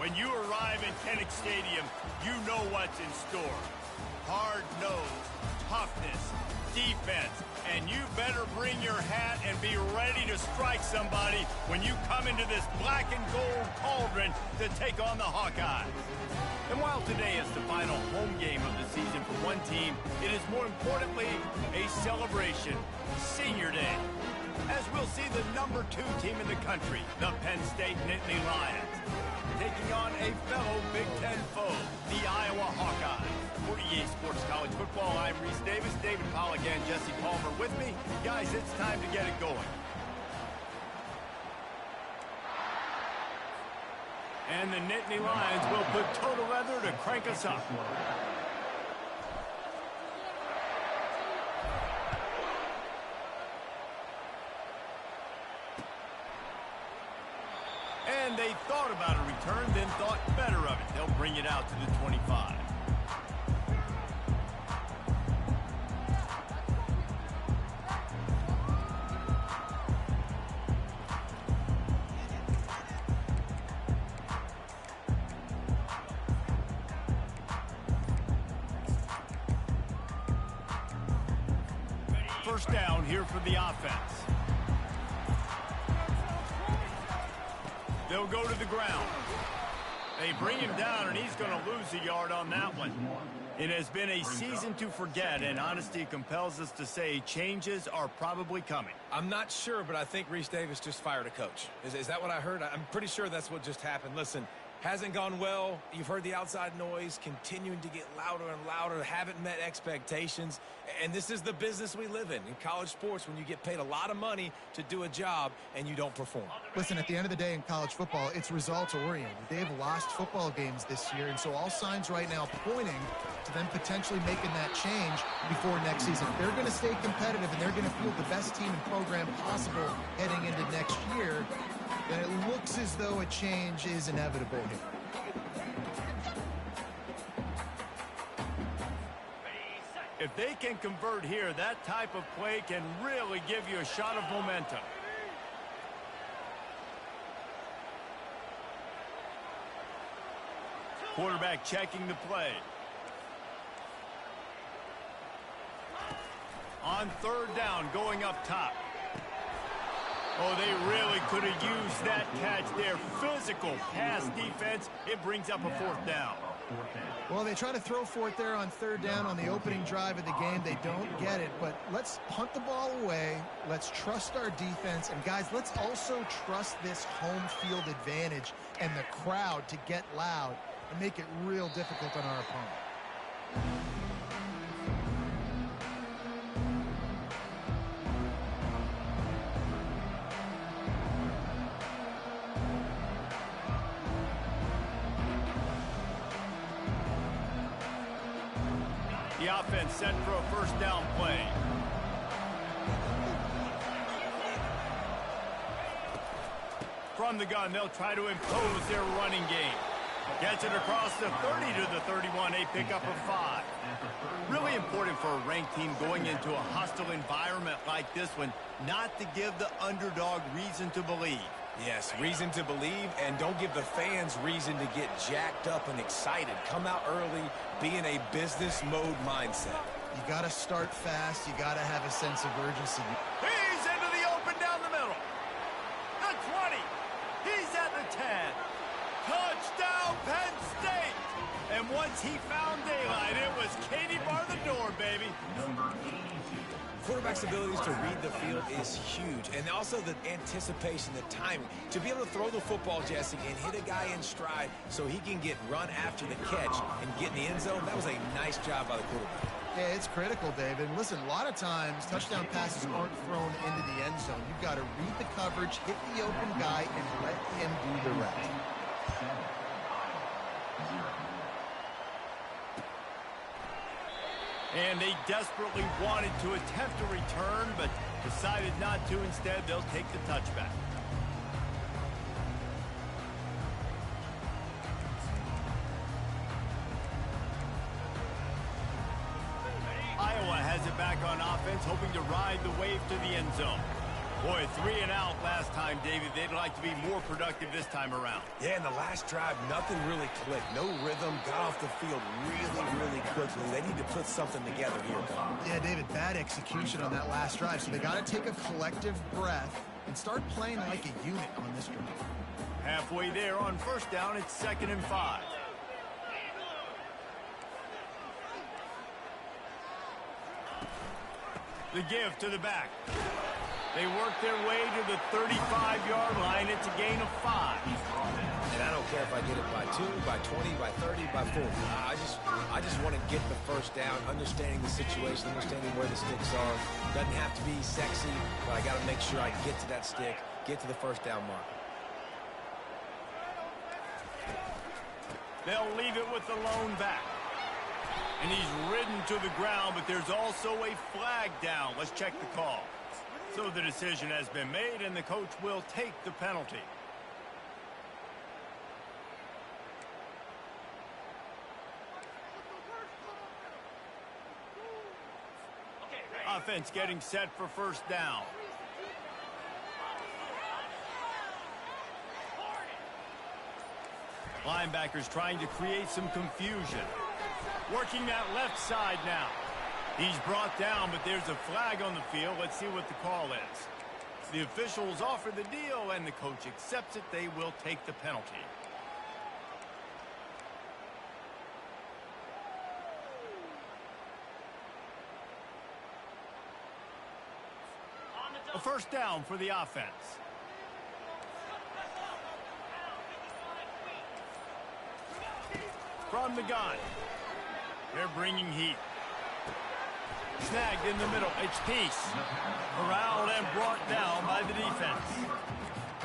When you arrive at Kinnick Stadium, you know what's in store. Hard nose, toughness, defense, and you better bring your hat and be ready to strike somebody when you come into this black and gold cauldron to take on the Hawkeyes. And while today is the final home game of the season for one team, it is more importantly a celebration, Senior Day, as we'll see the #2 team in the country, the Penn State Nittany Lions, taking on a fellow Big Ten foe, the Iowa Hawkeyes. For EA Sports College Football, I'm Reese Davis, David Pollack, and Jesse Palmer with me. Guys, it's time to get it going. And the Nittany Lions will put toe to leather to crank us up. And they thought about a return, then thought better of it. They'll bring it out to the 25. First down here for the offense. They'll go to the ground. They bring him down, and he's going to lose a yard on that one. It has been a season to forget, and honesty compels us to say changes are probably coming. I'm not sure, but I think Reese Davis just fired a coach. Is that what I heard? I'm pretty sure that's what just happened. Listen, hasn't gone well. You've heard the outside noise continuing to get louder and louder. Haven't met expectations. And this is the business we live in college sports, when you get paid a lot of money to do a job and you don't perform. Listen, at the end of the day in college football, it's results-oriented. They've lost football games this year, and so all signs right now pointing to them potentially making that change before next season. They're going to stay competitive, and they're going to field the best team and program possible heading into next year. Then it looks as though a change is inevitable here. If they can convert here, that type of play can really give you a shot of momentum. Quarterback checking the play. On third down, going up top. Oh, they really could have used that catch there. Physical pass defense. It brings up a fourth down. Well, they try to throw for it there on third down on the opening drive of the game. They don't get it, but let's punt the ball away. Let's trust our defense. And, guys, let's also trust this home field advantage and the crowd to get loud and make it real difficult on our opponent. The offense set for a first down play. From the gun, they'll try to impose their running game. Gets it across the 30 to the 31, a pickup of 5. Really important for a ranked team going into a hostile environment like this one, not to give the underdog reason to believe. Yes, reason to believe, and don't give the fans reason to get jacked up and excited. Come out early, be in a business mode mindset. You got to start fast. You got to have a sense of urgency. He's into the open down the middle. The 20. He's at the 10. Touchdown, Penn State. And once he found daylight, it was Katie bar the door, baby. Quarterback's abilities to read the field is huge, and also the anticipation, the timing. To be able to throw the football, Jesse, and hit a guy in stride so he can get run after the catch and get in the end zone, that was a nice job by the quarterback. Yeah, it's critical, David. Listen, a lot of times touchdown passes aren't thrown into the end zone. You've got to read the coverage, hit the open guy, and let him do the rest. And they desperately wanted to attempt a return, but decided not to. Instead, they'll take the touchback. Iowa has it back on offense, hoping to ride the wave to the end zone. Boy, 3 and out last time, David. They'd like to be more productive this time around. Yeah, in the last drive, nothing really clicked. No rhythm, got off the field really quickly. They need to put something together here, Tom. Yeah, David, bad execution on that last drive. So they got to take a collective breath and start playing like a unit on this drive. Halfway there on first down, it's 2nd and 5. The give to the back. They work their way to the 35-yard line. It's a gain of 5. And I don't care if I get it by 2, by 20, by 30, by 40. I just want to get the first down, understanding the situation, understanding where the sticks are. Doesn't have to be sexy, but I got to make sure I get to that stick, get to the first down mark. They'll leave it with the lone back. And he's ridden to the ground, but there's also a flag down. Let's check the call. So the decision has been made, and the coach will take the penalty. Offense getting set for first down. Linebackers trying to create some confusion. Working that left side now. He's brought down, but there's a flag on the field. Let's see what the call is. The officials offer the deal, and the coach accepts it. They will take the penalty. A first down for the offense. From the gun. They're bringing heat. Snagged in the middle. It's Peace. Corralled and brought down by the defense.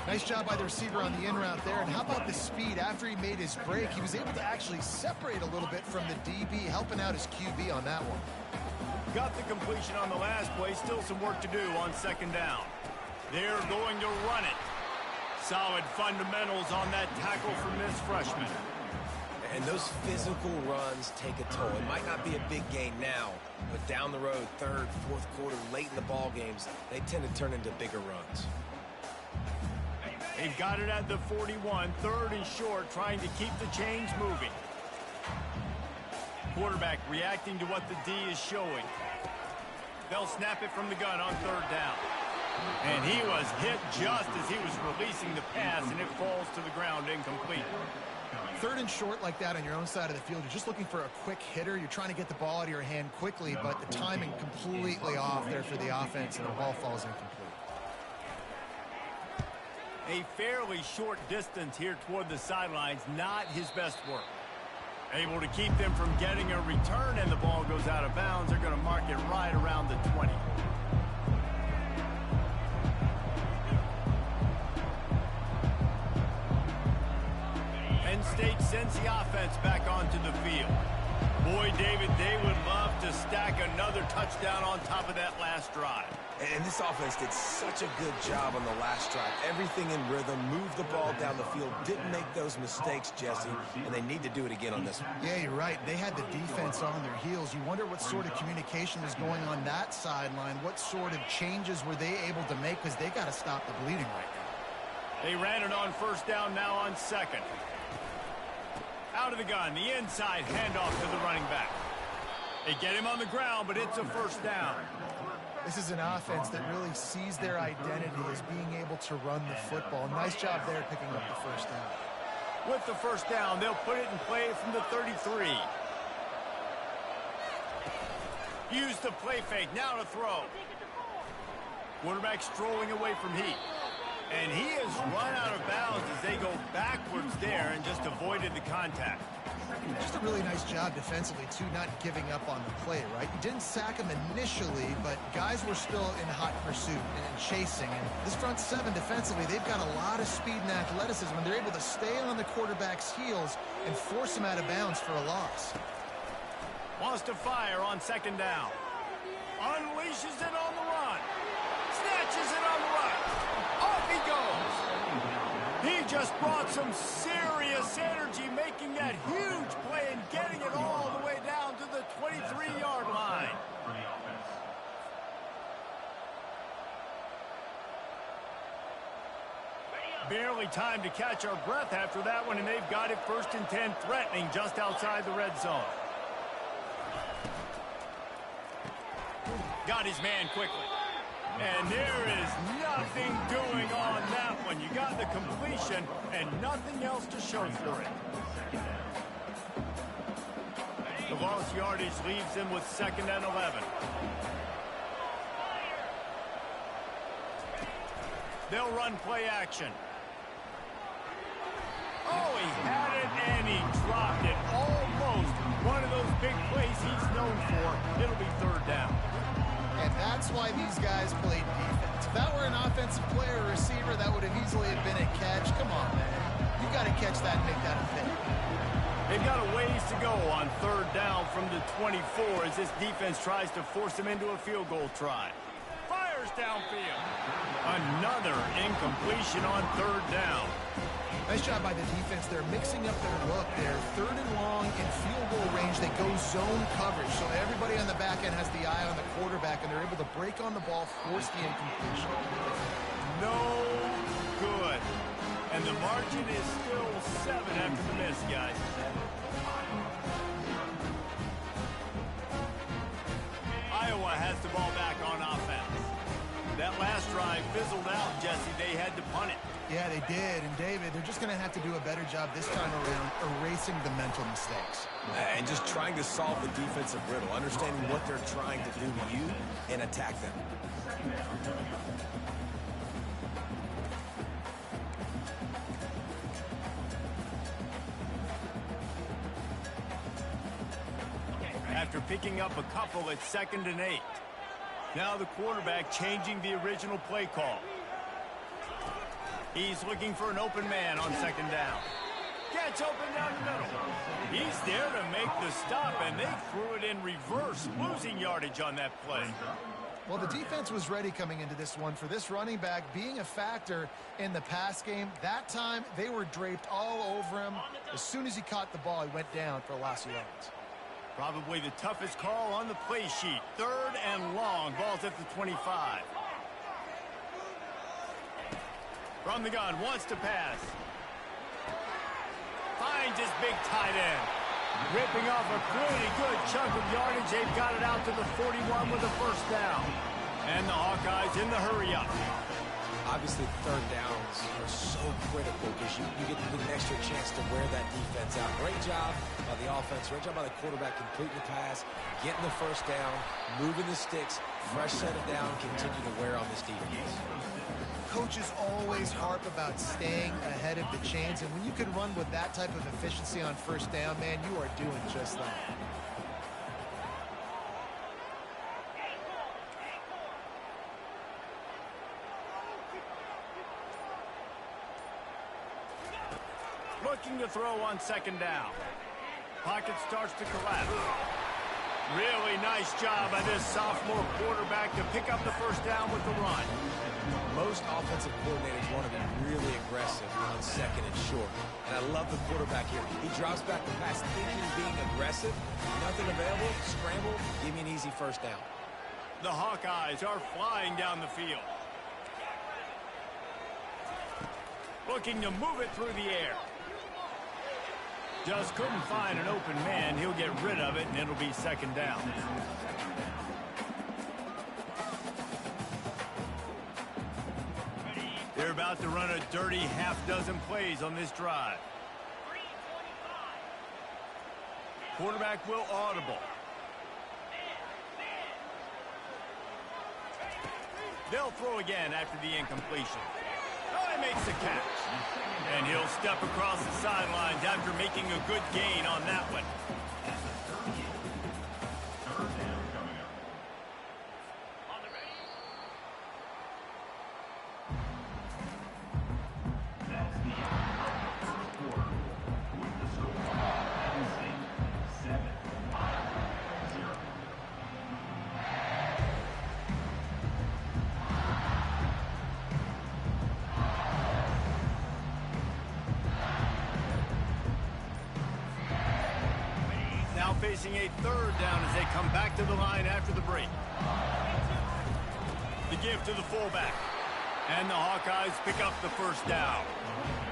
Nice job by the receiver on the in route there. And how about the speed after he made his break? He was able to actually separate a little bit from the DB, helping out his QB on that one. Got the completion on the last play. Still some work to do on second down. They're going to run it. Solid fundamentals on that tackle from this freshman. And those physical runs take a toll. It might not be a big gain now, but down the road, third, fourth quarter, late in the ball games, they tend to turn into bigger runs. They've got it at the 41, 3rd and short, trying to keep the chains moving. Quarterback reacting to what the D is showing. They'll snap it from the gun on 3rd down. And he was hit just as he was releasing the pass, and it falls to the ground incomplete. 3rd and short like that on your own side of the field, you're just looking for a quick hitter. You're trying to get the ball out of your hand quickly, but the timing completely off there for the offense, and the ball falls incomplete. A fairly short distance here toward the sidelines, not his best work. Able to keep them from getting a return, and the ball goes out of bounds. They're going to mark it right around the 20. Penn State sends the offense back onto the field. Boy, David, they would love to stack another touchdown on top of that last drive. And this offense did such a good job on the last drive. Everything in rhythm, moved the ball down the field, didn't make those mistakes, Jesse, and they need to do it again on this one. Yeah, you're right. They had the defense on their heels. You wonder what sort of communication was going on that sideline. What sort of changes were they able to make, because they got to stop the bleeding right now. They ran it on first down, now on 2nd. Out of the gun, the inside handoff to the running back. They get him on the ground, but it's a first down. This is an offense that really sees their identity as being able to run the football. Nice job there picking up the first down. With the first down, they'll put it in play from the 33. Use the play fake, now to throw. Quarterback strolling away from heat. And he has run out of bounds as they go backwards there and just avoided the contact. Just a really nice job defensively, too, not giving up on the play, right? You didn't sack him initially, but guys were still in hot pursuit and chasing. And this front seven defensively, they've got a lot of speed and athleticism, and they're able to stay on the quarterback's heels and force him out of bounds for a loss. Wants to fire on 2nd down. Unleashes it on the run. Snatches it on the run. Off he goes. He just brought some serious energy, making that huge play and getting it all the way down to the 23-yard line. Barely time to catch our breath after that one, and they've got it 1st and 10, threatening just outside the red zone. Got his man quickly. And there is nothing doing on that one. You got the completion and nothing else to show for it. The lost yardage leaves him with 2nd and 11. They'll run play action. Oh, he had it and he dropped it. Almost one of those big plays he's known for. It'll be 3rd down. And that's why these guys played defense. If that were an offensive player or receiver, that would have easily been a catch. Come on, man. You got to catch that and make that a pick. They've got a ways to go on 3rd down from the 24 as this defense tries to force them into a field goal try. Fires downfield. Another incompletion on 3rd down. Nice job by the defense. They're mixing up their look. They're 3rd and long in field goal range. They go zone coverage. So everybody on the back end has the eye on the quarterback, and they're able to break on the ball, force the incompletion. No good. And the margin is still 7 after the miss, guys. Iowa has the ball back on offense. That last drive fizzled out, Jesse. They had to punt it. Yeah, they did. And, David, they're just going to have to do a better job this time around erasing the mental mistakes. And just trying to solve the defensive riddle, understanding what they're trying to do to you and attack them. After picking up a couple at 2nd and 8. Now the quarterback changing the original play call. He's looking for an open man on 2nd down. Gets open down the middle. He's there to make the stop, and they threw it in reverse, losing yardage on that play. Well, the defense was ready coming into this one for this running back being a factor in the pass game. That time, they were draped all over him. As soon as he caught the ball, he went down for a loss of yards. Probably the toughest call on the play sheet. 3rd and long. Ball's at the 25. From the gun, wants to pass. Finds his big tight end. Ripping off a pretty good chunk of yardage. They've got it out to the 41 with a 1st down. And the Hawkeyes in the hurry-up. Obviously, 3rd downs are so critical because you get an extra chance to wear that defense out. Great job by the offense. Great job by the quarterback completing the pass, getting the 1st down, moving the sticks, fresh set it down, continue to wear on this defense. Coaches always harp about staying ahead of the chains, and when you can run with that type of efficiency on 1st down, man, you are doing just that. Looking to throw on 2nd down. Pocket starts to collapse. Really nice job by this sophomore quarterback to pick up the 1st down with the run. Most offensive coordinators want to be really aggressive on 2nd and short. And I love the quarterback here. He drops back the pass thinking being aggressive. Nothing available. Scramble. Give me an easy 1st down. The Hawkeyes are flying down the field. Looking to move it through the air. Just couldn't find an open man. He'll get rid of it, and it'll be 2nd down. They're about to run a dirty half-dozen plays on this drive. Quarterback will audible. They'll throw again after the incompletion. Oh, he makes the catch. And he'll step across the sidelines after making a good gain on that one. Facing a 3rd down as they come back to the line after the break. The give to the fullback. And the Hawkeyes pick up the first down.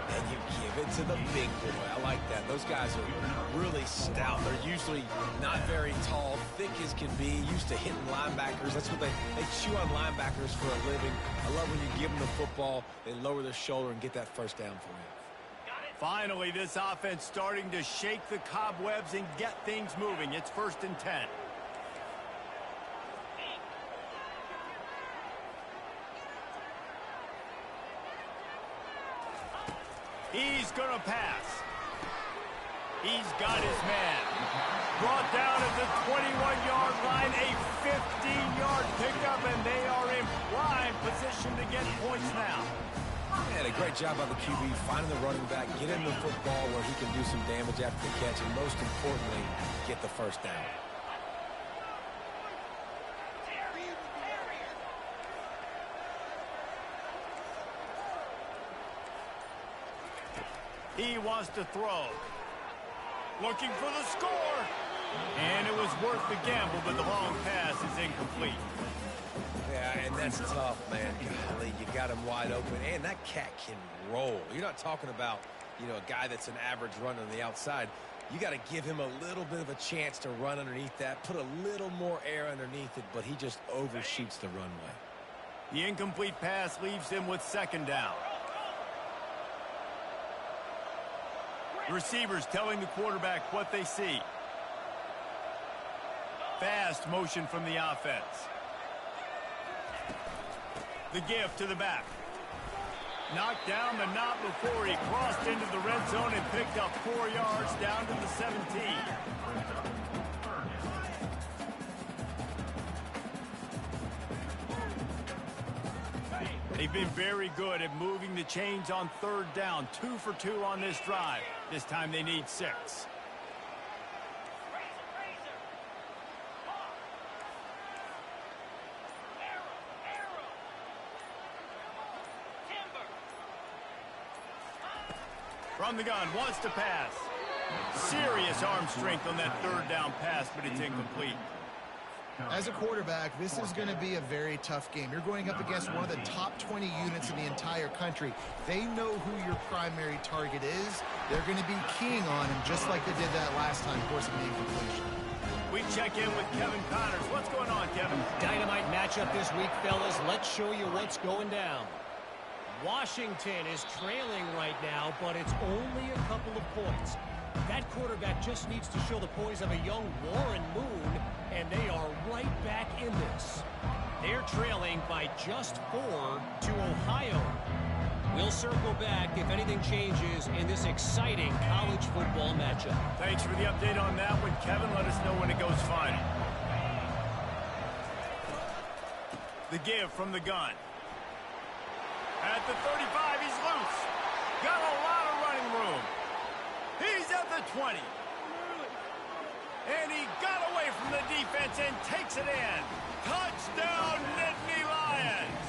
And you give it to the big boy. I like that. Those guys are really stout. They're usually not very tall, thick as can be, used to hitting linebackers. That's what they chew on linebackers for a living. I love when you give them the football, they lower their shoulder and get that first down for you. Finally, this offense starting to shake the cobwebs and get things moving. It's 1st and 10. He's going to pass. He's got his man. Brought down at the 21-yard line, a 15-yard pickup, and they are in prime position to get points now. And a great job by the QB finding the running back, get him the football where he can do some damage after the catch, and most importantly, get the first down. He wants to throw. Looking for the score. And it was worth the gamble, but the long pass is incomplete. Yeah, and that's tough, man. Golly, you got him wide open. And that cat can roll. You're not talking about, a guy that's an average runner on the outside. You got to give him a little bit of a chance to run underneath that, put a little more air underneath it, but he just overshoots the runway. The incomplete pass leaves him with 2nd down. Receivers telling the quarterback what they see. Fast motion from the offense. The give to the back. Knocked down the knot before he crossed into the red zone and picked up 4 yards down to the 17. They've been very good at moving the chains on 3rd down. 2 for 2 on this drive. This time they need 6. From the gun, wants to pass. Serious arm strength on that 3rd down pass, but it's incomplete. As a quarterback, this is going to be a very tough game. You're going up against one of the top 20 units in the entire country. They know who your primary target is. They're going to be keying on him just like they did that last time, forcing the incompletion. We check in with Kevin Connors. What's going on, Kevin? Dynamite matchup this week, fellas. Let's show you what's going down. Washington is trailing right now, but it's only a couple of points. That quarterback just needs to show the poise of a young Warren Moon, and they are right back in this. They're trailing by just 4 to Ohio. We'll circle back if anything changes in this exciting college football matchup. Thanks for the update on that one, Kevin. Let us know when it goes final. The give from the gun. At the 35, he's loose. Got a lot of running room. He's at the 20. And he got away from the defense and takes it in. Touchdown, Nittany Lions.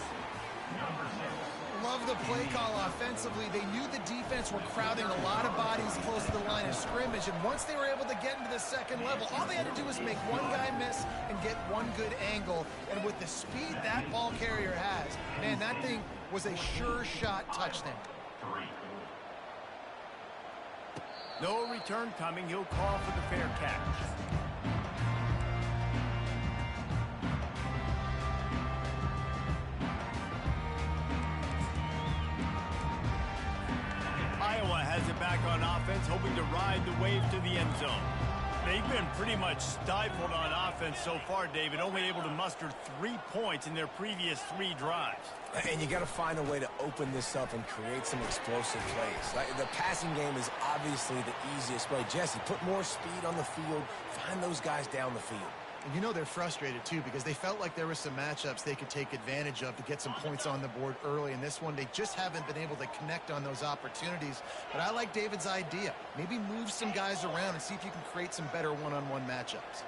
Love the play call offensively. They knew the defense were crowding a lot of bodies close to the line of scrimmage, and once they were able to get into the 2nd level, all they had to do was make one guy miss and get one good angle. And with the speed that ball carrier has, man, that thing was a sure shot touchdown. No return coming. He'll call for the fair catch. Iowa has it back on offense, hoping to ride the wave to the end zone. They've been pretty much stifled on offense so far, David, only able to muster 3 points in their previous 3 drives. And you got to find a way to open this up and create some explosive plays. Like, the passing game is obviously the easiest way. Jesse, put more speed on the field. Find those guys down the field. And they're frustrated, too, because they felt like there were some matchups they could take advantage of to get some points on the board early. In this one, they just haven't been able to connect on those opportunities. But I like David's idea. Maybe move some guys around and see if you can create some better one-on-one matchups.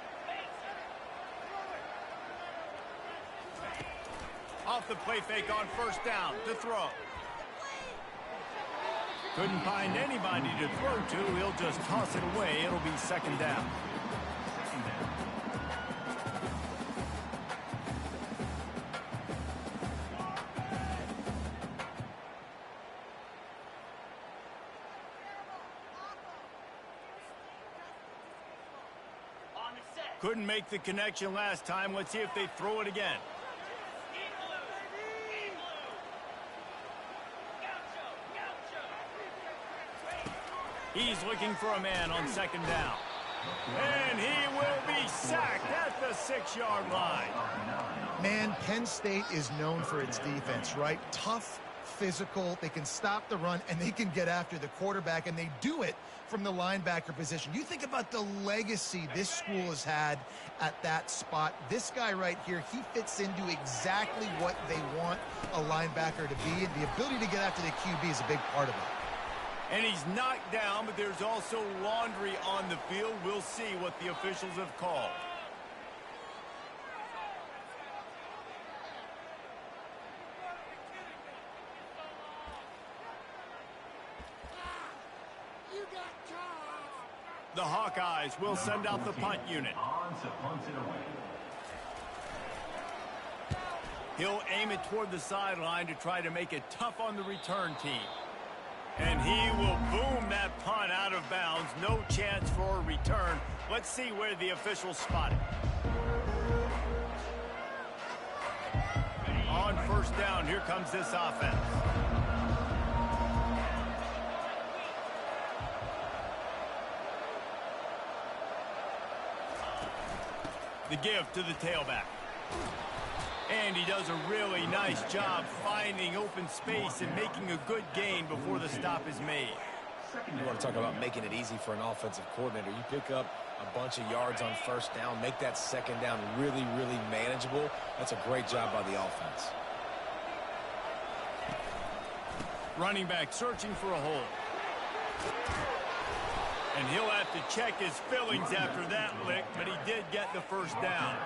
Off the play fake on 1st down to throw. Couldn't find anybody to throw to. He'll just toss it away. It'll be 2nd down. Couldn't make the connection last time. Let's see if they throw it again. He's looking for a man on second down. And he will be sacked at the 6-yard line. Man, Penn State is known for its defense, right? Tough, physical, they can stop the run, and they can get after the quarterback, and they do it from the linebacker position. You think about the legacy this school has had at that spot. This guy right here, he fits into exactly what they want a linebacker to be, and the ability to get after the QB is a big part of it. And he's knocked down, but there's also laundry on the field. We'll see what the officials have called. The Hawkeyes will send out the punt unit. He'll aim it toward the sideline to try to make it tough on the return team. And he will boom that punt out of bounds. No chance for a return. Let's see where the officials spot it. On first down, here comes this offense. The give to the tailback. And he does a really nice job finding open space and making a good gain before the stop is made. You want to talk about making it easy for an offensive coordinator. You pick up a bunch of yards on first down, make that second down really, really manageable. That's a great job by the offense. Running back searching for a hole. And he'll have to check his fillings after that lick, but he did get the first down.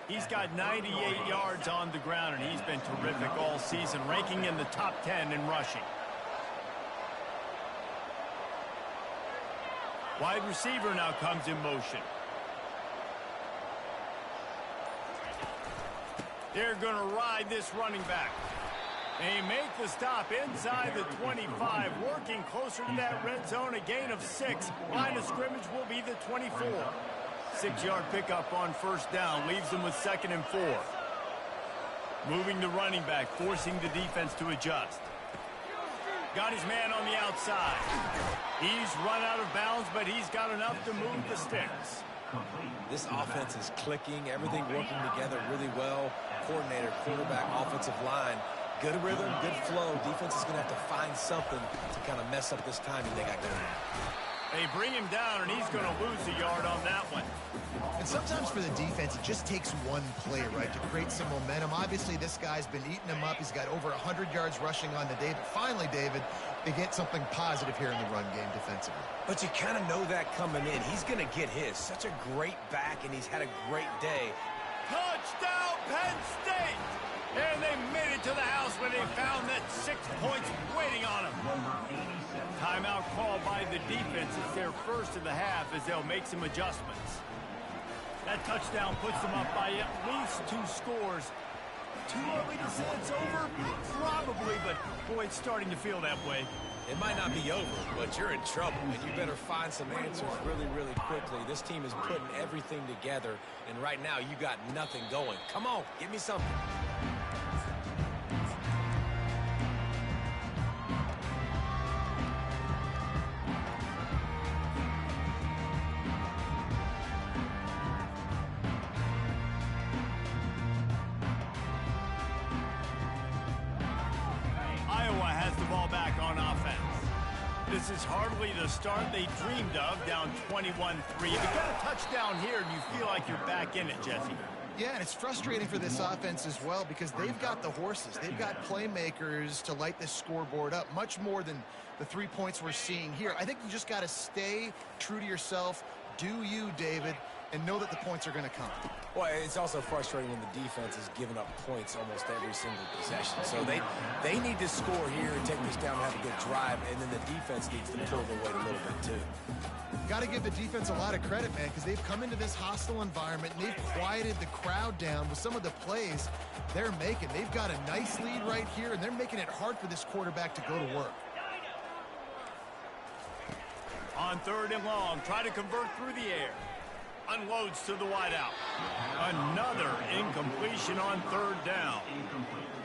He's got 98 yards on the ground, and he's been terrific all season, ranking in the top 10 in rushing. Wide receiver now comes in motion. They're going to ride this running back. They make the stop inside the 25, working closer to that red zone, a gain of 6. Line of scrimmage will be the 24. 6-yard pickup on first down, leaves them with 2nd and 4. Moving the running back, forcing the defense to adjust. Got his man on the outside. He's run out of bounds, but he's got enough to move the sticks. This offense is clicking, everything working together really well. Coordinator, quarterback, offensive line. Good rhythm, good flow. Defense is going to have to find something to kind of mess up this timing they got going on. They bring him down, and he's going to lose a yard on that one. And sometimes for the defense, it just takes one play, right, to create some momentum. Obviously, this guy's been eating him up. He's got over 100 yards rushing on the day. But finally, David, they get something positive here in the run game defensively. But you kind of know that coming in. He's going to get his. Such a great back, and he's had a great day. Touchdown, Penn State! And they made it to the house when they found that 6 points waiting on them. Timeout call by the defense. It's their first of the half as they'll make some adjustments. That touchdown puts them up by at least 2 scores. Too early to say it's over? Probably, but boy, it's starting to feel that way. It might not be over, but you're in trouble, and you better find some answers really, really quickly. This team is putting everything together, and right now you got nothing going. Come on, give me something. This is hardly the start they dreamed of, down 21-3. If you got a touchdown here, and you feel like you're back in it, Jesse. Yeah, and it's frustrating for this offense as well because they've got the horses. They've got playmakers to light this scoreboard up, much more than the 3 points we're seeing here. I think you just got to stay true to yourself. Do you, David, and know that the points are going to come. Well, it's also frustrating when the defense is giving up points almost every single possession. So they need to score here and take this down and have a good drive, and then the defense needs to pull their weight a little bit too. Got to give the defense a lot of credit, man, because they've come into this hostile environment and they've quieted the crowd down with some of the plays they're making. They've got a nice lead right here, and they're making it hard for this quarterback to go to work. On 3rd and long, try to convert through the air. Unloads to the wideout. Another incompletion on third down.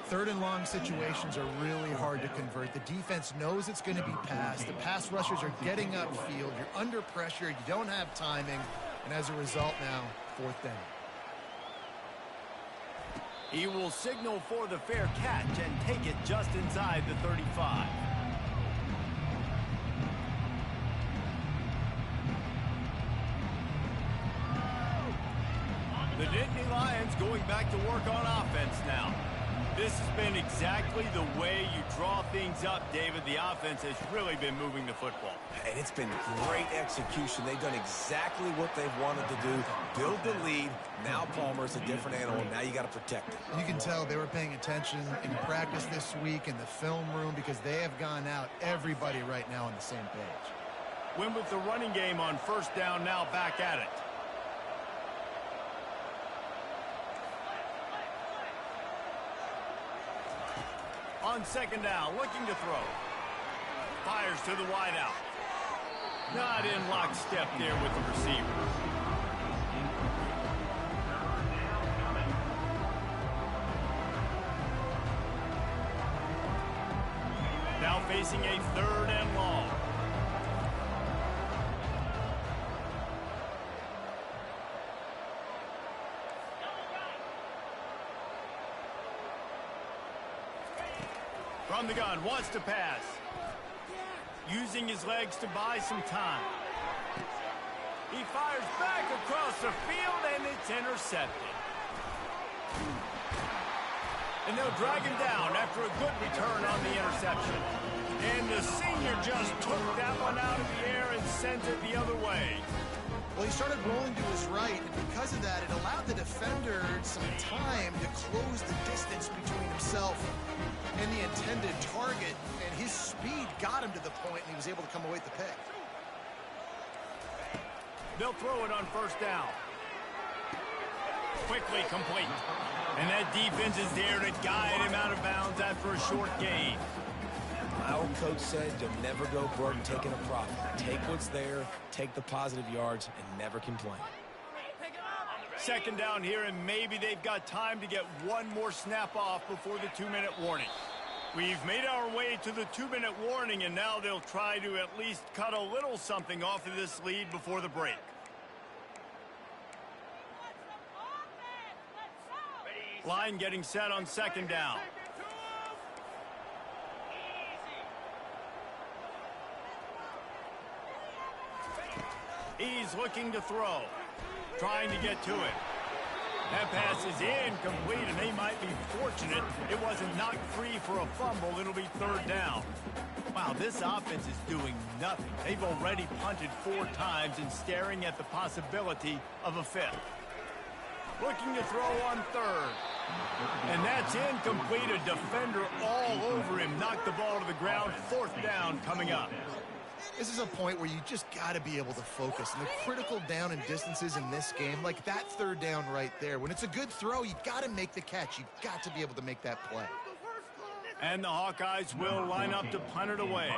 Third and long situations are really hard to convert. The defense knows it's going to be passed. The pass rushers are getting upfield. You're under pressure. You don't have timing. And as a result now, fourth down. He will signal for the fair catch and take it just inside the 35. The Nittany Lions going back to work on offense now. This has been exactly the way you draw things up, David. The offense has really been moving the football. And it's been great execution. They've done exactly what they've wanted to do. Build the lead. Now Palmer's a different animal. Now you got to protect it. You can tell they were paying attention in practice this week in the film room because they have gone out, everybody right now on the same page. Win with the running game on first down, now back at it. On second down, looking to throw. Fires to the wideout. Not in lockstep there with the receiver. Now facing a third and long. From the gun, wants to pass. Using his legs to buy some time. He fires back across the field, and it's intercepted. And they'll drag him down after a good return on the interception. And the senior just took that one out of the air and sent it the other way. Well, he started rolling to his right, and because of that, it allowed the defender some time to close the distance between himself and the intended target, and his speed got him to the point, and he was able to come away with the pick. They'll throw it on first down. Quickly complete. And that defense is there to guide him out of bounds after a short gain. My old coach said you'll never go broke taking a profit. Take what's there, take the positive yards, and never complain. Second down here, and maybe they've got time to get one more snap off before the 2-minute warning. We've made our way to the 2-minute warning, and now they'll try to at least cut a little something off of this lead before the break. Line getting set on second down. He's looking to throw. Trying to get to it. That pass is incomplete, and they might be fortunate it wasn't knocked free for a fumble. It'll be third down. Wow, this offense is doing nothing. They've already punted 4 times and staring at the possibility of a 5th. Looking to throw on third. And that's incomplete. A defender all over him. Knocked the ball to the ground. Fourth down coming up. This is a point where you just got to be able to focus. And the critical down and distances in this game, like that third down right there, when it's a good throw, you got to make the catch. You've got to be able to make that play. And the Hawkeyes will line up to punt it away.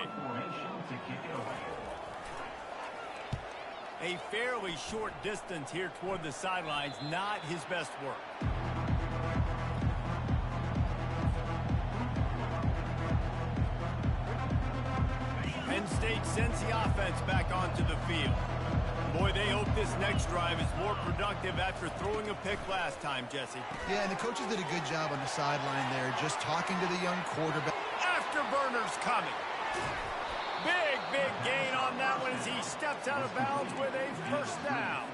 A fairly short distance here toward the sidelines, not his best work. Penn State sends the offense back onto the field. Boy, they hope this next drive is more productive after throwing a pick last time, Jesse. Yeah, and the coaches did a good job on the sideline there, just talking to the young quarterback. Afterburners coming. Big gain on that one as he steps out of bounds with a first down.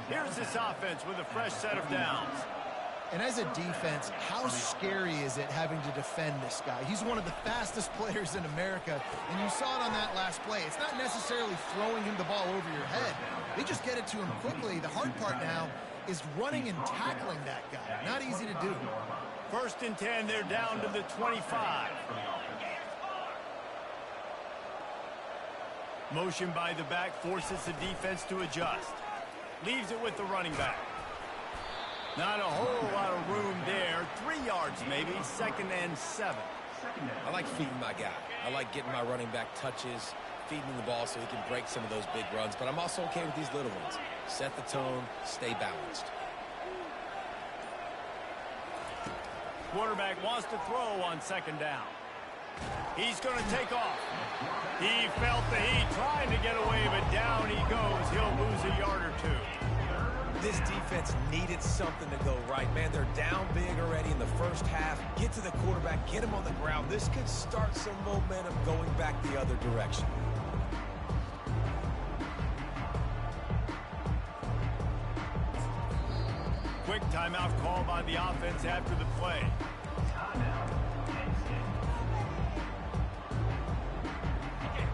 Here's this offense with a fresh set of downs. And as a defense, how scary is it having to defend this guy? He's one of the fastest players in America, and you saw it on that last play. It's not necessarily throwing him the ball over your head. They just get it to him quickly. The hard part now is running and tackling that guy. Not easy to do. First and 10, they're down to the 25. Motion by the back forces the defense to adjust. Leaves it with the running back. Not a whole lot of room there. 3 yards maybe, second and 7. I like feeding my guy. I like getting my running back touches, feeding him the ball so he can break some of those big runs, but I'm also okay with these little ones. Set the tone, stay balanced. Quarterback wants to throw on second down. He's going to take off. He felt the heat trying to get away, but down he goes. He'll lose a yard or two. This defense needed something to go right. Man, they're down big already in the first half. Get to the quarterback, get him on the ground. This could start some momentum going back the other direction. Quick timeout call by the offense after the play.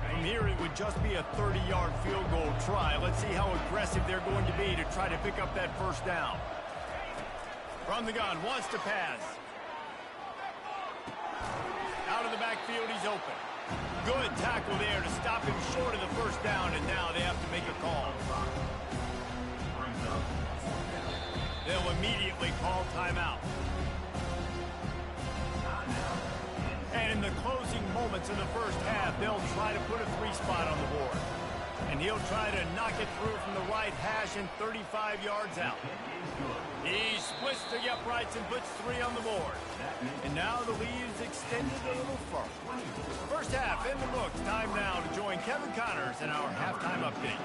From here, it would just be a 30-yard field goal try. Let's see how aggressive they're going to be to try to pick up that first down. From the gun, wants to pass. Out of the backfield, he's open. Good tackle there to stop him short of the first down, and now they have to make a call. They'll immediately call timeout. And in the closing moments of the first half, they'll try to put a 3-spot on the board. And he'll try to knock it through from the right hash and 35 yards out. He splits the uprights and puts 3 on the board. And now the lead is extended a little further. First half in the books. Time now to join Kevin Connors in our halftime update.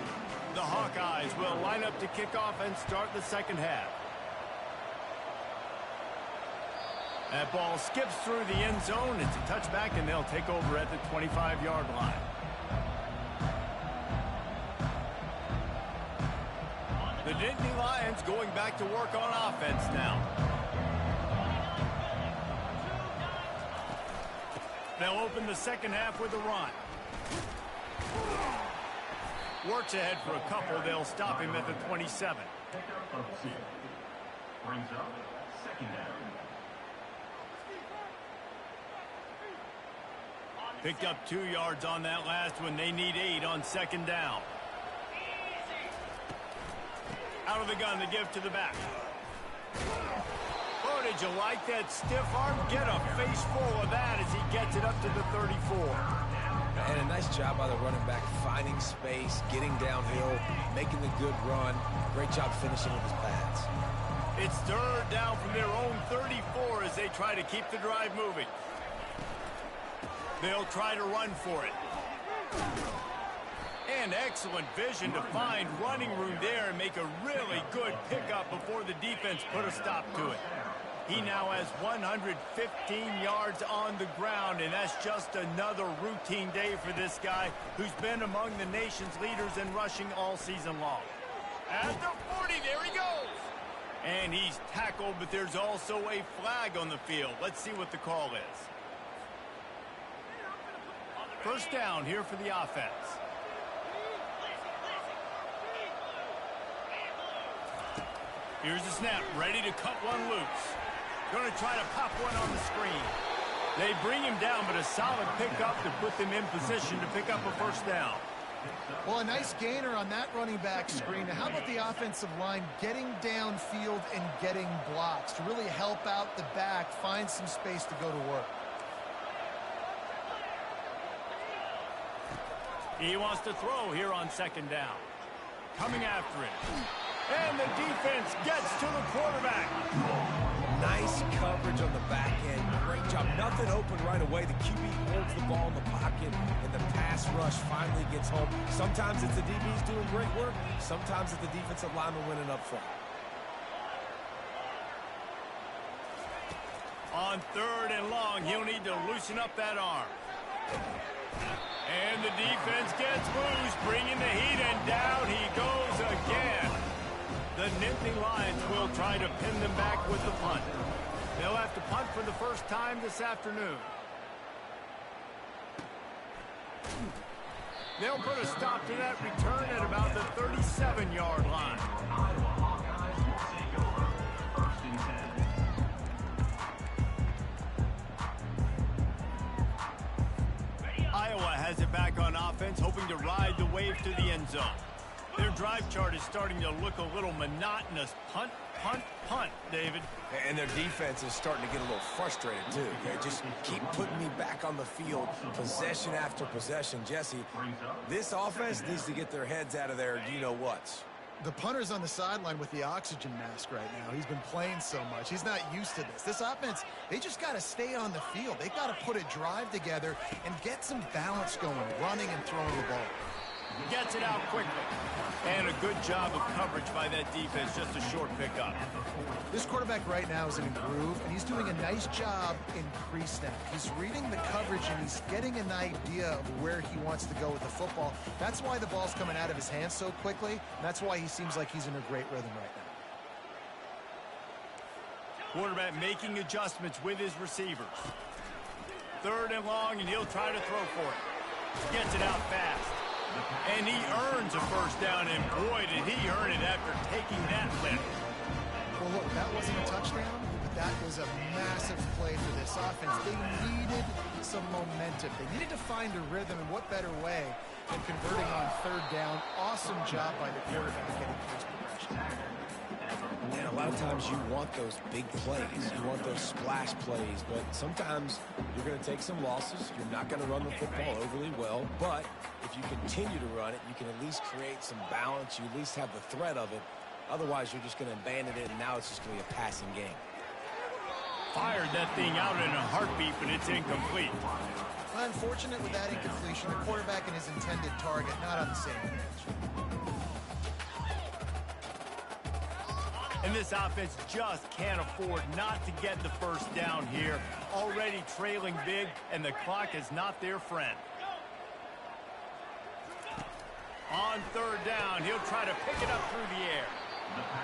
The Hawkeyes will line up to kick off and start the second half. That ball skips through the end zone. It's a touchback, and they'll take over at the 25-yard line. The Nittany Lions going back to work on offense now. They'll open the second half with a run. Works ahead for a couple. They'll stop him at the 27. Brings up second down. Picked up 2 yards on that last one. They need 8 on second down. Out of the gun, the give to the back. Oh, did you like that stiff arm? Get a face full of that as he gets it up to the 34. And a nice job by the running back, finding space, getting downhill, making the good run. Great job finishing with his pads. It's third down from their own 34 as they try to keep the drive moving. They'll try to run for it. And excellent vision to find running room there and make a really good pickup before the defense put a stop to it. He now has 115 yards on the ground, and that's just another routine day for this guy who's been among the nation's leaders in rushing all season long. At the 40, there he goes. And he's tackled, but there's also a flag on the field. Let's see what the call is. First down here for the offense. Here's the snap, ready to cut one loose. Going to try to pop one on the screen. They bring him down, but a solid pickup to put them in position to pick up a first down. Well, a nice gainer on that running back screen. Now, how about the offensive line getting downfield and getting blocks to really help out the back, find some space to go to work? He wants to throw here on second down. Coming after it. And the defense gets to the quarterback. Nice coverage on the back end. Great job. Nothing open right away. The QB holds the ball in the pocket, and the pass rush finally gets home. Sometimes it's the DBs doing great work. Sometimes it's the defensive lineman winning up front. On third and long, he'll need to loosen up that arm. And the defense gets loose, bringing the heat, and down he goes again. The Nittany Lions will try to pin them back with the punt. They'll have to punt for the first time this afternoon. They'll put a stop to that return at about the 37-yard line. Iowa has it back on offense, hoping to ride the wave to the end zone. Their drive chart is starting to look a little monotonous. Punt, punt, punt, David. And their defense is starting to get a little frustrated, too. They just keep putting me back on the field, possession after possession. Jesse, this offense needs to get their heads out of their you-know-whats. The punter's on the sideline with the oxygen mask right now. He's been playing so much. He's not used to this. This offense, they just got to stay on the field. They got to put a drive together and get some balance going, running and throwing the ball. Gets it out quickly. And a good job of coverage by that defense, just a short pickup. This quarterback right now is in a groove, and he's doing a nice job in pre-snap. He's reading the coverage, and he's getting an idea of where he wants to go with the football. That's why the ball's coming out of his hands so quickly, and that's why he seems like he's in a great rhythm right now. Quarterback making adjustments with his receivers. 3rd and long, and he'll try to throw for it. Gets it out fast. And he earns a first down, and boy, did he earn it after taking that lift. Well, look, that wasn't a touchdown, but that was a massive play for this offense. They needed some momentum. They needed to find a rhythm, and what better way than converting on 3rd down. Awesome job by the quarterback getting first progression. And a lot of times you want those big plays. You want those splash plays, but sometimes you're going to take some losses. You're not going to run the football overly well, but if you continue to run it, you can at least create some balance. You at least have the threat of it. Otherwise, you're just going to abandon it, and now it's just going to be a passing game. Fired that thing out in a heartbeat, but it's incomplete. Unfortunate with that incompletion. The quarterback and his intended target not on the same page. And this offense just can't afford not to get the first down here. Already trailing big, and the clock is not their friend. On 3rd down, he'll try to pick it up through the air.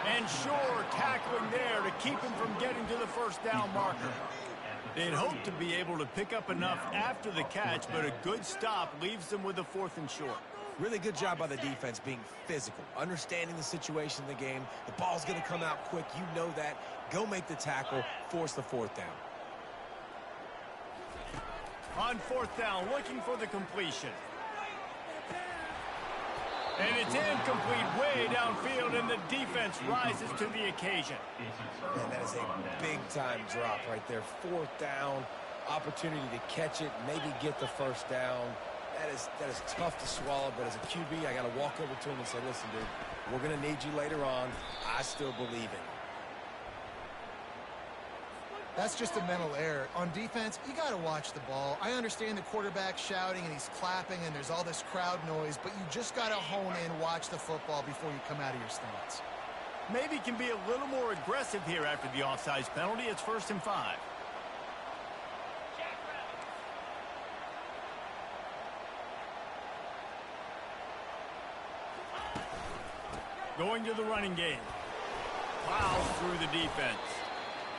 And sure, tackling there to keep him from getting to the first down marker. They'd hoped to be able to pick up enough after the catch, but a good stop leaves them with a 4th and short. Really good job by the defense being physical, understanding the situation in the game. The ball's going to come out quick. You know that. Go make the tackle, force the 4th down. On 4th down, looking for the completion. And it's incomplete way downfield, and the defense rises to the occasion. And that is a big-time drop right there. 4th down, opportunity to catch it, maybe get the first down. That is tough to swallow, but as a QB, I got to walk over to him and say, listen, dude, we're going to need you later on. I still believe in you. That's just a mental error. On defense, you got to watch the ball. I understand the quarterback shouting and he's clapping and there's all this crowd noise, but you just got to hone in, watch the football before you come out of your stance. Maybe can be a little more aggressive here after the offsides penalty. It's 1st and 5. Going to the running game. Plows through the defense.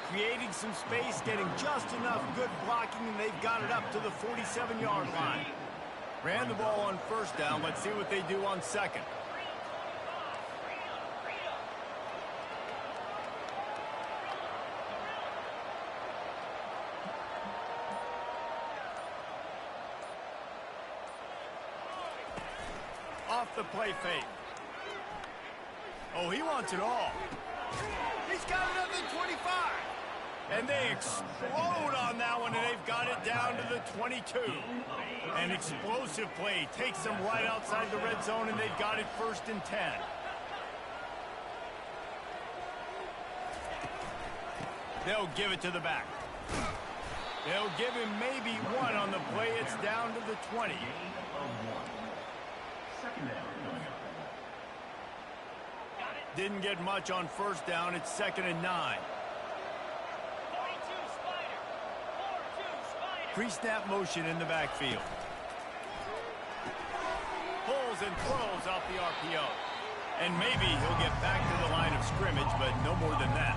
Creating some space, getting just enough good blocking, and they've got it up to the 47-yard line. Ran the ball on 1st down. Let's see what they do on 2nd. Off the play fake. Oh, he wants it all. He's got another 25. And they explode on that one, and they've got it down to the 22. An explosive play takes them right outside the red zone, and they've got it 1st and 10. They'll give it to the back. They'll give him maybe 1 on the play. It's down to the 20. Didn't get much on 1st down. It's 2nd and 9. Pre-snap motion in the backfield. Pulls and throws off the RPO. And maybe he'll get back to the line of scrimmage, but no more than that.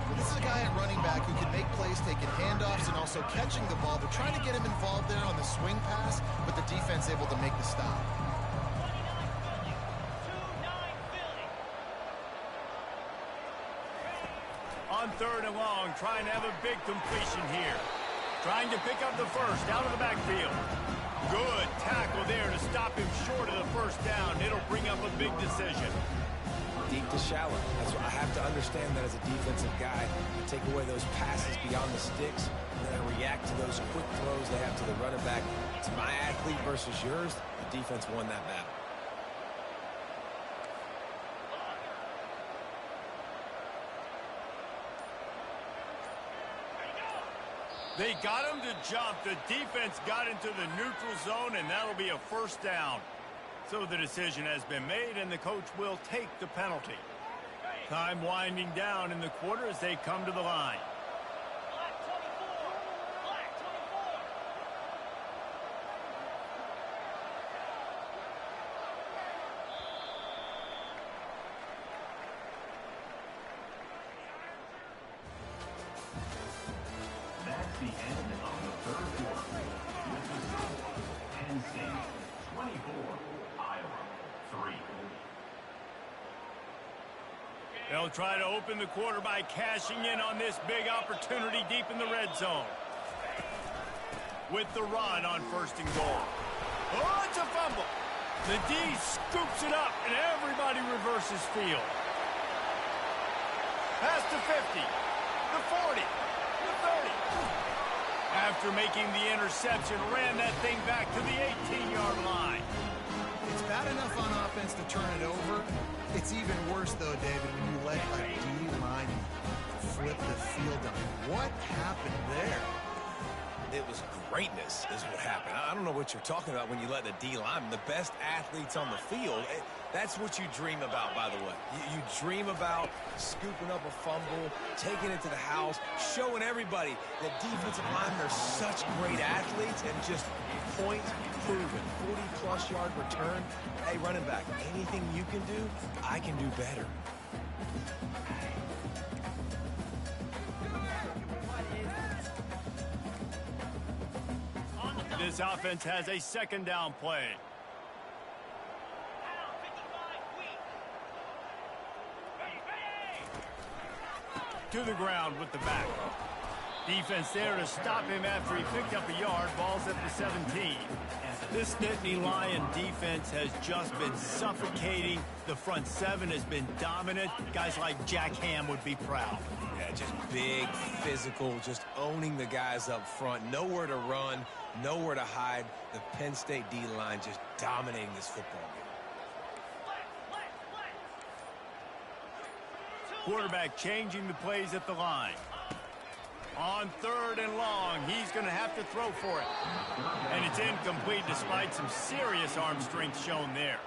Well, this is a guy at running back who can make plays, taking handoffs, and also catching the ball. They're trying to get him involved there on the swing pass, but the defense able to make the stop. On 3rd and long, trying to have a big completion here. Trying to pick up the first out of the backfield. Good tackle there to stop him short of the 1st down. It'll bring up a big decision. deep to shallow. That's what I have to understand that as a defensive guy. I take away those passes beyond the sticks, and then I react to those quick throws they have to the running back. It's my athlete versus yours. The defense won that battle. They got him to jump. The defense got into the neutral zone, and that'll be a first down. So the decision has been made, and the coach will take the penalty. Time winding down in the quarter as they come to the line. That's the end of the third quarter. With the score, Penn State 24, Iowa 3. They'll try to open the quarter by cashing in on this big opportunity deep in the red zone. With the run on first and goal. Oh, it's a fumble. The D scoops it up, and everybody reverses field. Pass to 50, the 40, the 30. After making the interception, ran that thing back to the 18-yard line. It's bad enough on offense to turn it over. It's even worse, though, David, when you let a D-line flip the field on. What happened there? It was greatness is what happened. I don't know what you're talking about when you let the D-line, the best athletes on the field. That's what you dream about, by the way. You dream about scooping up a fumble, taking it to the house, showing everybody that defensive linemen are such great athletes, and just point proven. 40-plus yard return. Hey, running back, anything you can do, I can do better. This offense has a second down play. To the ground with the back. Defense there to stop him after he picked up a yard. Ball's at the 17. This Nittany Lion defense has just been suffocating. The front seven has been dominant. Guys like Jack Ham would be proud. Yeah, just big, physical, just owning the guys up front. Nowhere to run, nowhere to hide. The Penn State D-line just dominating this football game. Quarterback changing the plays at the line. On third and long, he's going to have to throw for it. And it's incomplete despite some serious arm strength shown there.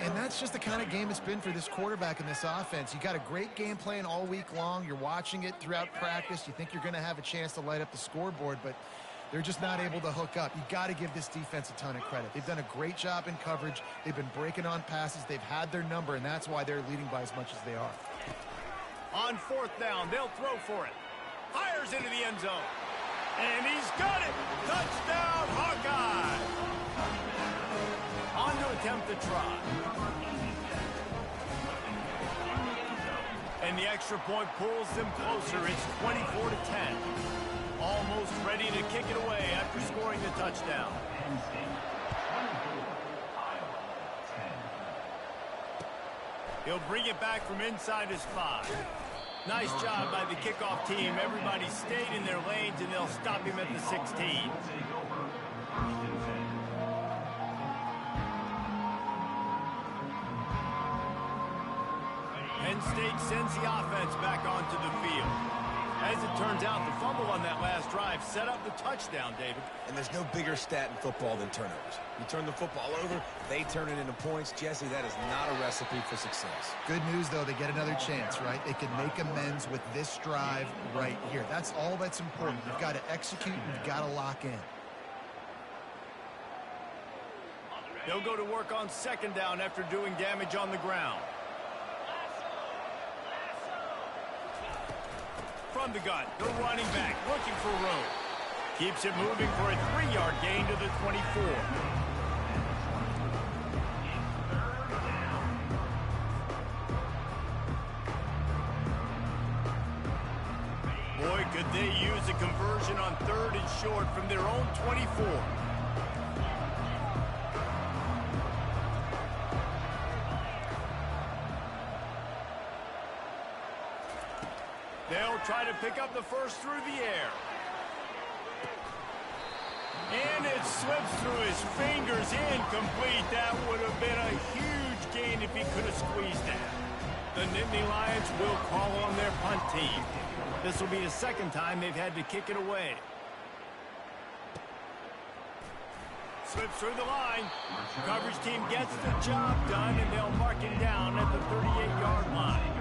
And that's just the kind of game it's been for this quarterback in this offense. You got a great game plan all week long. You're watching it throughout practice. You think you're going to have a chance to light up the scoreboard, but they're just not able to hook up. You got to give this defense a ton of credit. They've done a great job in coverage. They've been breaking on passes. They've had their number, and that's why they're leading by as much as they are. On fourth down, they'll throw for it. Fires into the end zone. And he's got it. Touchdown, Hawkeye. On to attempt the try. And the extra point pulls them closer. It's 24-10. Almost ready to kick it away after scoring the touchdown. Penn State 24, Iowa 10. He'll bring it back from inside his 5. Nice job by the kickoff team. Everybody stayed in their lanes, and they'll stop him at the 16. Penn State sends the offense back onto the field. As it turns out, the fumble on that last drive set up the touchdown, David. And there's no bigger stat in football than turnovers. You turn the football over, they turn it into points. Jesse, that is not a recipe for success. Good news, though, they get another chance, right? They can make amends with this drive right here. That's all that's important. You've got to execute, and you've got to lock in. They'll go to work on second down after doing damage on the ground. From the gun, the running back looking for room. Keeps it moving for a 3-yard gain to the 24. Boy, could they use a conversion on third and short from their own 24. try to pick up the first through the air. And it slips through his fingers, incomplete. That would have been a huge gain if he could have squeezed that. The Nittany Lions will call on their punt team. This will be the second time they've had to kick it away. Slips through the line. Coverage team gets the job done, and they'll mark him down at the 38-yard line.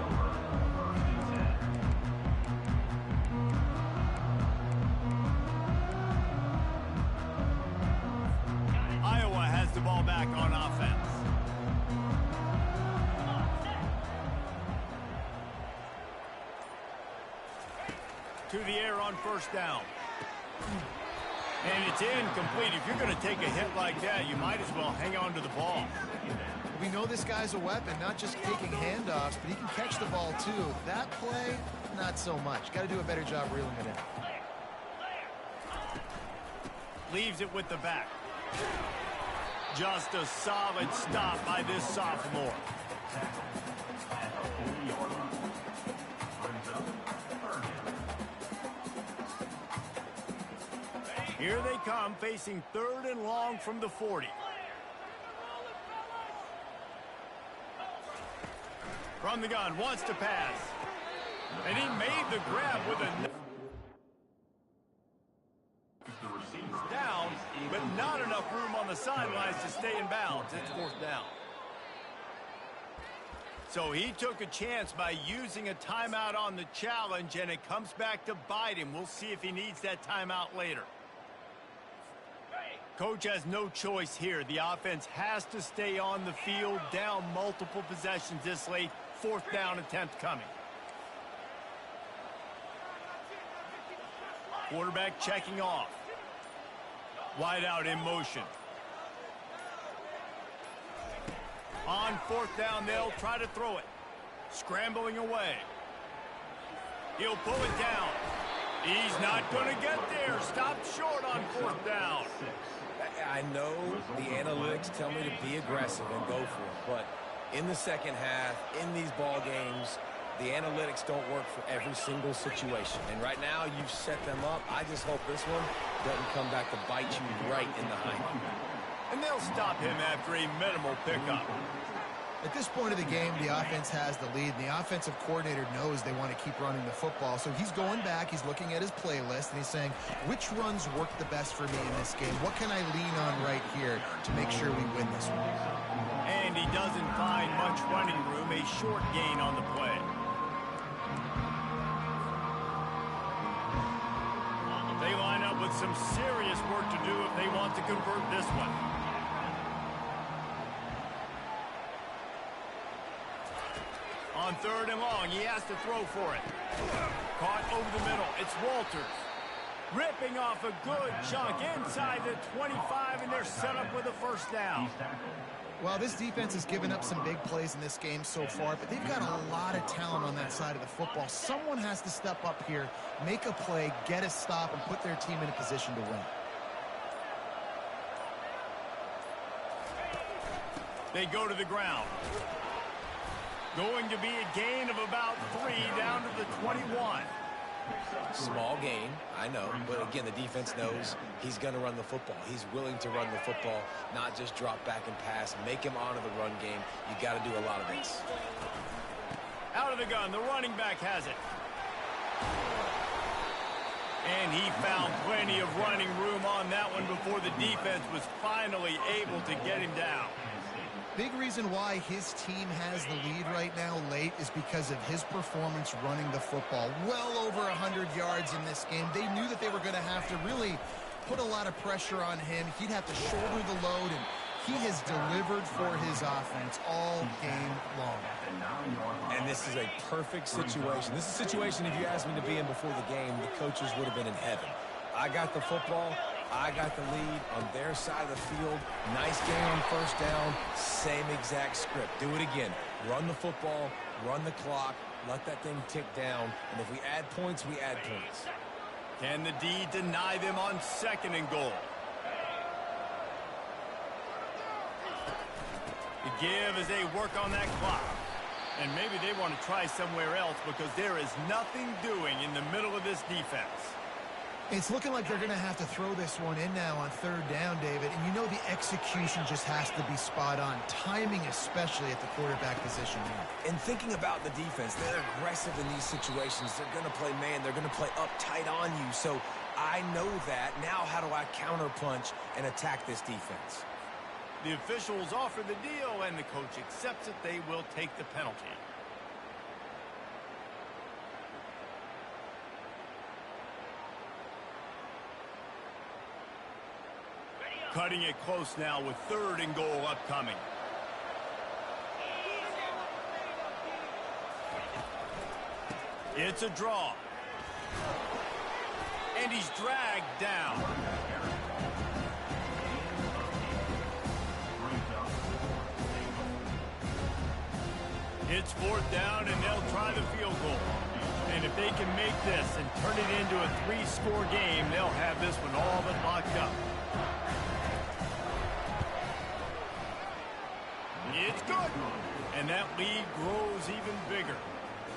Iowa has the ball back on offense. To the air on first down. And it's incomplete. If you're going to take a hit like that, you might as well hang on to the ball. We know this guy's a weapon, not just taking handoffs, but he can catch the ball too. That play, not so much. Got to do a better job reeling it in. Leaves it with the back. Just a solid stop by this sophomore. Here they come, facing 3rd and long from the 40. From the gun, wants to pass. And he made the grab with a down, but not enough room on the sidelines to stay in bounds. It's 4th down. So he took a chance by using a timeout on the challenge, and it comes back to bite him. We'll see if he needs that timeout later. Coach has no choice here. The offense has to stay on the field, down multiple possessions this late. 4th down attempt coming. Quarterback checking off. Wide out in motion. On 4th down, they'll try to throw it. Scrambling away. He'll pull it down. He's not going to get there. Stopped short on 4th down. I know the analytics tell me to be aggressive and go for it, but in the second half, in these ball games, the analytics don't work for every single situation. And right now, you've set them up. I just hope this one doesn't come back to bite you right in the hind. And they'll stop him after a minimal pickup. At this point of the game, the offense has the lead, and the offensive coordinator knows they want to keep running the football. So he's going back, he's looking at his playlist, and he's saying, which runs work the best for me in this game? What can I lean on right here to make sure we win this one? And he doesn't find much running room, a short gain on the play. They line up with some serious work to do if they want to convert this one. On 3rd and long, he has to throw for it. Caught over the middle. It's Walters. Ripping off a good chunk inside the 25, and they're set up with a 1st down. Well, this defense has given up some big plays in this game so far, but they've got a lot of talent on that side of the football. Someone has to step up here, make a play, get a stop, and put their team in a position to win. They go to the ground. Going to be a gain of about 3 down to the 21. Small gain, I know, but again, the defense knows he's going to run the football. He's willing to run the football, not just drop back and pass, make him honor the run game. You got to do a lot of this. Out of the gun, the running back has it. And he found plenty of running room on that one before the defense was finally able to get him down. Big reason why his team has the lead right now late is because of his performance running the football. Well over 100 yards in this game. They knew that they were going to have to really put a lot of pressure on him. He'd have to shoulder the load, and he has delivered for his offense all game long. And this is a perfect situation. This is a situation, if you asked me to be in before the game, the coaches would have been in heaven. I got the football. I got the lead on their side of the field. Nice game on 1st down. Same exact script. Do it again. Run the football, run the clock, let that thing tick down. And if we add points, we add points. Can the D deny them on 2nd and goal? The give as they work on that clock. And maybe they want to try somewhere else because there is nothing doing in the middle of this defense. It's looking like they're going to have to throw this one in now on third down, David. And you know the execution just has to be spot on. Timing especially at the quarterback position here. And thinking about the defense, they're aggressive in these situations. They're going to play man. They're going to play up tight on you. So I know that. Now how do I counterpunch and attack this defense? The officials offer the deal, and the coach accepts it. They will take the penalty. Cutting it close now with 3rd and goal upcoming. It's a draw. And he's dragged down. It's 4th down, and they'll try the field goal. And if they can make this and turn it into a 3-score game, they'll have this one all but locked up. It's good. And that lead grows even bigger.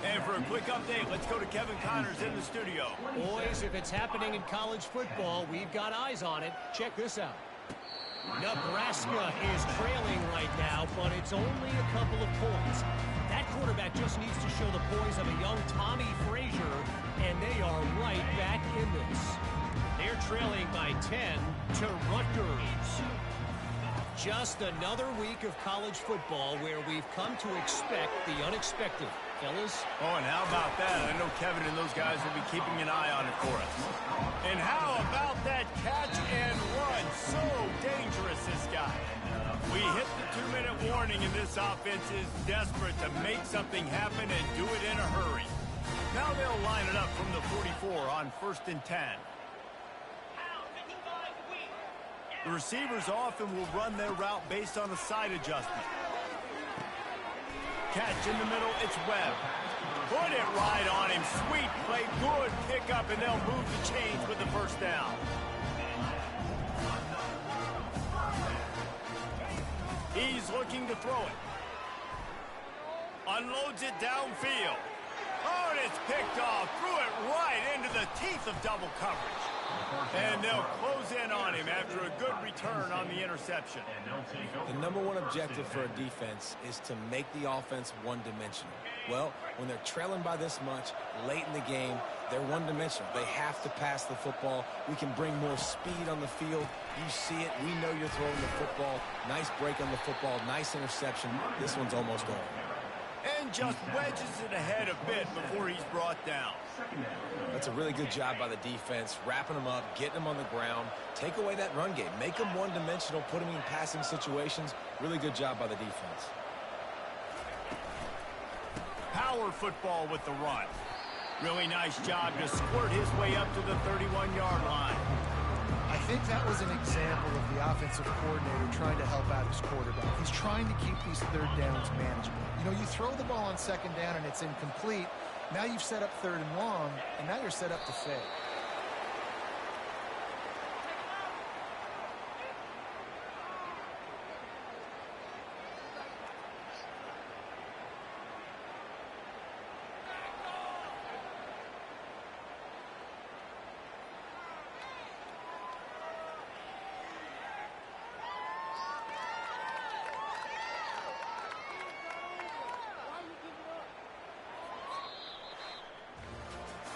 And for a quick update, let's go to Kevin Connors in the studio. Boys, if it's happening in college football, we've got eyes on it. Check this out. Nebraska is trailing right now, but it's only a couple of points. That quarterback just needs to show the poise of a young Tommy Frazier, and they are right back in this. They're trailing by 10 to Rutgers. Just another week of college football where we've come to expect the unexpected. Fellas? Oh, and how about that? I know Kevin and those guys will be keeping an eye on it for us. And how about that catch and run? So dangerous, this guy. We hit the 2-minute warning, and this offense is desperate to make something happen and do it in a hurry. Now they'll line it up from the 44 on 1st and 10. The receivers often will run their route based on a side adjustment. Catch in the middle, it's Webb. Put it right on him. Sweet play, good pickup, and they'll move the chains with the 1st down. He's looking to throw it. Unloads it downfield. Oh, and it's picked off. Threw it right into the teeth of double coverage. And they'll close in on him after a good return on the interception. The #1 objective for a defense is to make the offense one-dimensional. Well, when they're trailing by this much late in the game, they're one-dimensional. They have to pass the football. We can bring more speed on the field. You see it. We know you're throwing the football. Nice break on the football. Nice interception. This one's almost over. And just wedges it ahead a bit before he's brought down. That's a really good job by the defense, wrapping them up, getting them on the ground. Take away that run game. Make them one-dimensional, put them in passing situations. Really good job by the defense. Power football with the run. Really nice job to squirt his way up to the 31-yard line. I think that was an example of the offensive coordinator trying to help out his quarterback. He's trying to keep these 3rd downs manageable. You know, you throw the ball on 2nd down and it's incomplete. Now you've set up 3rd and long, and now you're set up to fail.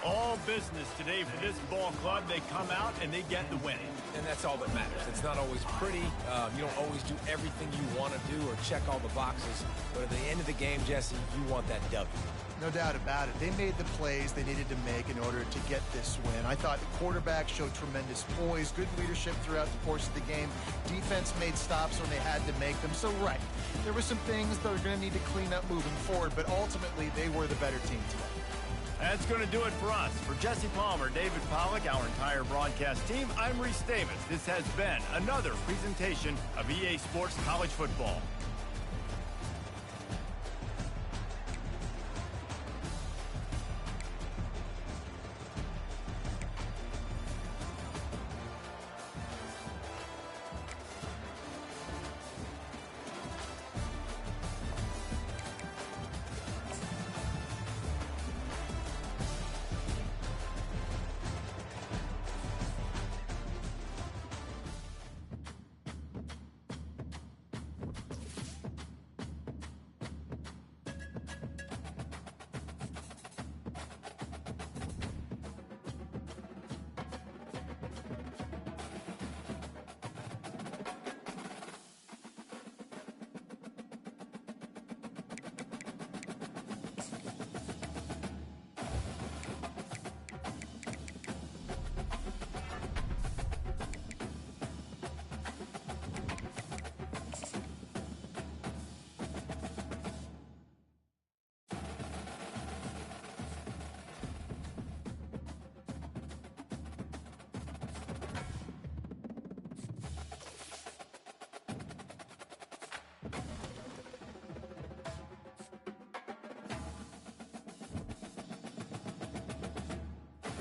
All business today for this ball club. They come out and they get the win. And that's all that matters. It's not always pretty. You don't always do everything you want to do or check all the boxes. But at the end of the game, Jesse, you want that W. No doubt about it. They made the plays they needed to make in order to get this win. I thought the quarterback showed tremendous poise, good leadership throughout the course of the game. Defense made stops when they had to make them. So, right, there were some things that are going to need to clean up moving forward, but ultimately they were the better team today. That's going to do it for us. For Jesse Palmer, David Pollack, our entire broadcast team, I'm Reese Davis. This has been another presentation of EA Sports College Football.